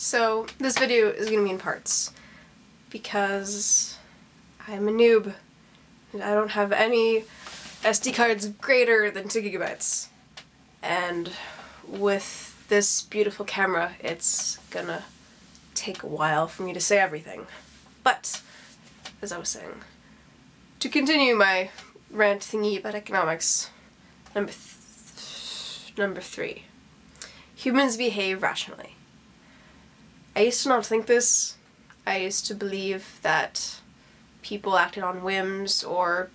So this video is going to be in parts because I'm a noob and I don't have any SD cards greater than 2 gigabytes. And with this beautiful camera, it's gonna take a while for me to say everything. But, as I was saying, to continue my rant thingy about economics, number 3. Humans behave rationally. I used to not think this. I used to believe that people acted on whims or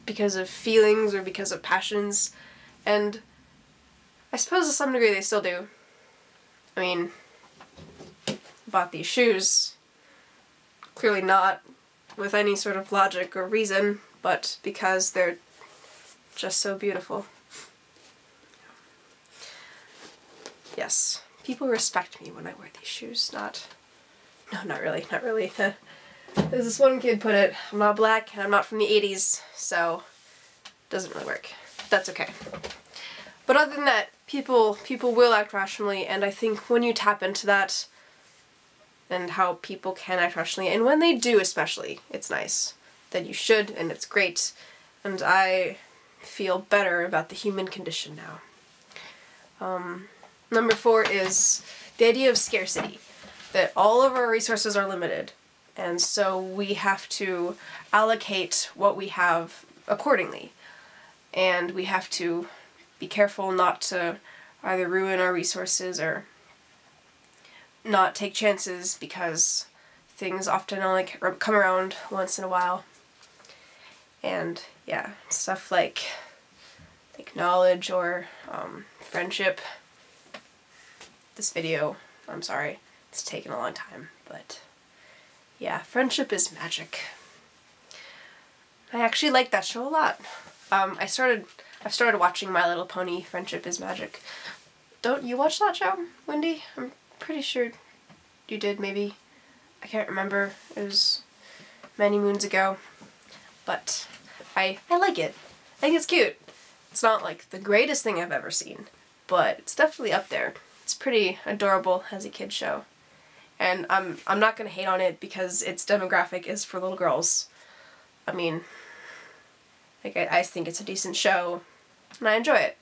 because of feelings or because of passions, and I suppose to some degree they still do. I mean, I bought these shoes, clearly not with any sort of logic or reason, but because they're just so beautiful. Yes, people respect me when I wear these shoes, no, not really. There's this one kid put it, I'm not black and I'm not from the 80s, so it doesn't really work. That's okay. But other than that, people will act rationally, and I think when you tap into that and how people can act rationally, and when they do especially, it's nice. Then you should, and it's great, and I feel better about the human condition now. Number 4 is the idea of scarcity, that all of our resources are limited, and so we have to allocate what we have accordingly, and we have to be careful not to either ruin our resources or not take chances, because things often only come around once in a while. And yeah, stuff like knowledge or friendship. This video, I'm sorry, it's taken a long time, but yeah, friendship is magic. I actually like that show a lot. I've started watching My Little Pony, Friendship is Magic. Don't you watch that show, Wendy? I'm pretty sure you did, maybe. I can't remember. It was many moons ago. But I like it. I think it's cute. It's not like the greatest thing I've ever seen, but it's definitely up there. It's pretty adorable as a kid's show. And I'm not gonna hate on it because its demographic is for little girls. I mean, like, I think it's a decent show, and I enjoy it.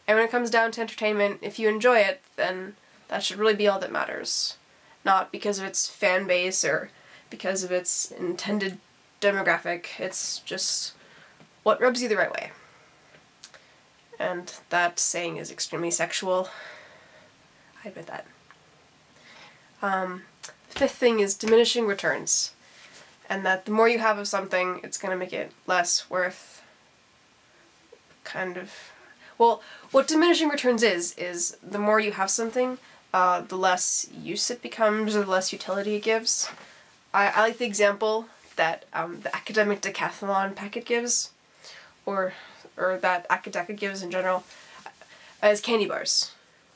And when it comes down to entertainment, if you enjoy it, then that should really be all that matters. Not because of its fan base or because of its intended demographic, it's just what rubs you the right way. And that saying is extremely sexual. I admit that. The 5th thing is diminishing returns. And that the more you have of something, it's going to make it less worth, kind of. Well, what diminishing returns is the more you have something, the less use it becomes, or the less utility it gives. I like the example that the academic decathlon packet gives, or that Akadeka gives in general, as candy bars.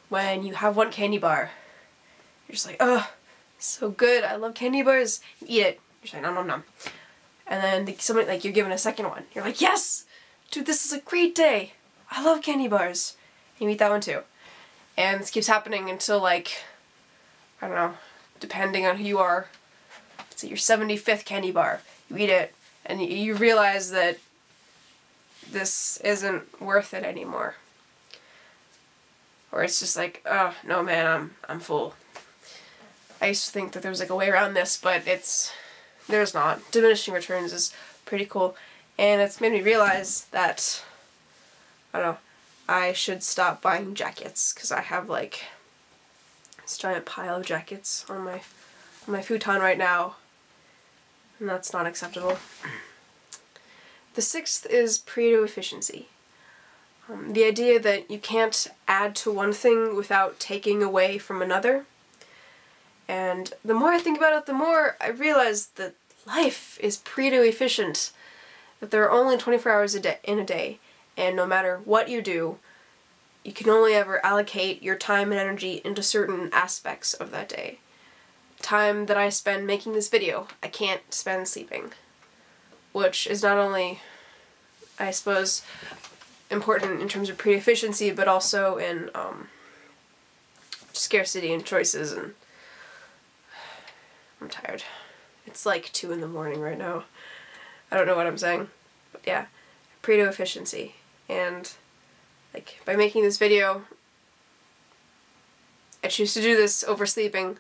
When you have one candy bar, you're just like, oh, so good, I love candy bars. You eat it. You're saying nom nom nom. And then somebody, like, you're given a second one. You're like, yes! Dude, this is a great day! I love candy bars! And you eat that one too. And this keeps happening until, like, I don't know, depending on who you are, it's your 75th candy bar. You eat it, and you realize that this isn't worth it anymore. Or it's just like, oh, no man, I'm full. I used to think that there was, like, a way around this, but there's not. Diminishing returns is pretty cool, and it's made me realize that, I don't know, I should stop buying jackets, because I have, like, this giant pile of jackets on my futon right now, and that's not acceptable. The 6th is Pareto efficiency. The idea that you can't add to one thing without taking away from another. And the more I think about it, the more I realize that life is Pareto efficient. That there are only 24 hours in a day, and no matter what you do, you can only ever allocate your time and energy into certain aspects of that day. Time that I spend making this video, I can't spend sleeping. Which is not only, I suppose, important in terms of Pareto efficiency, but also in scarcity and choices and tired. It's like 2 in the morning right now. I don't know what I'm saying. But yeah, Pareto efficiency. And like by making this video, I choose to do this over sleeping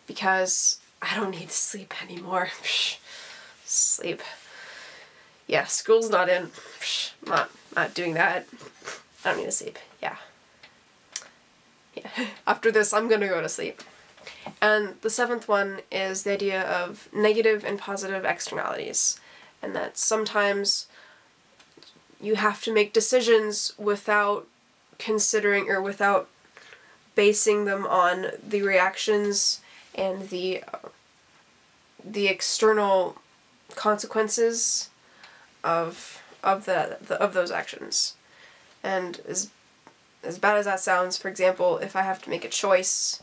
because I don't need to sleep anymore. Sleep. Yeah, school's not in. Not doing that. I don't need to sleep. Yeah. After this, I'm gonna go to sleep. And the 7th one is the idea of negative and positive externalities. And that sometimes you have to make decisions without considering or without basing them on the reactions and the external consequences of those actions. And as bad as that sounds, for example, if I have to make a choice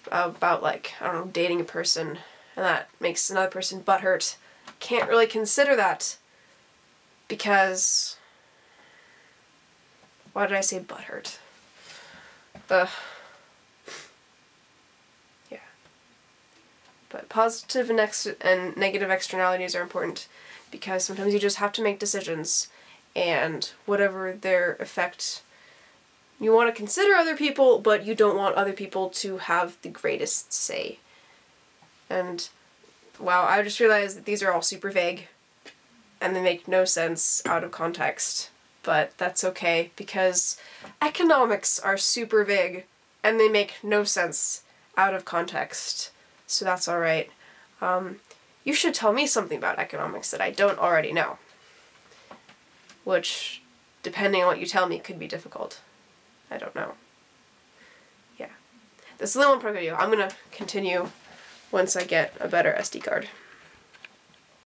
about, like, I don't know, dating a person, and that makes another person butthurt, can't really consider that because... Why did I say butthurt? Yeah. But positive and negative externalities are important because sometimes you just have to make decisions, and whatever their effect, you want to consider other people, but you don't want other people to have the greatest say. And wow, I just realized that these are all super vague and they make no sense out of context. But that's okay, because economics are super vague and they make no sense out of context. So that's alright. You should tell me something about economics that I don't already know. Which, depending on what you tell me, could be difficult. I don't know. Yeah. This is the one pro video. I'm gonna continue once I get a better SD card.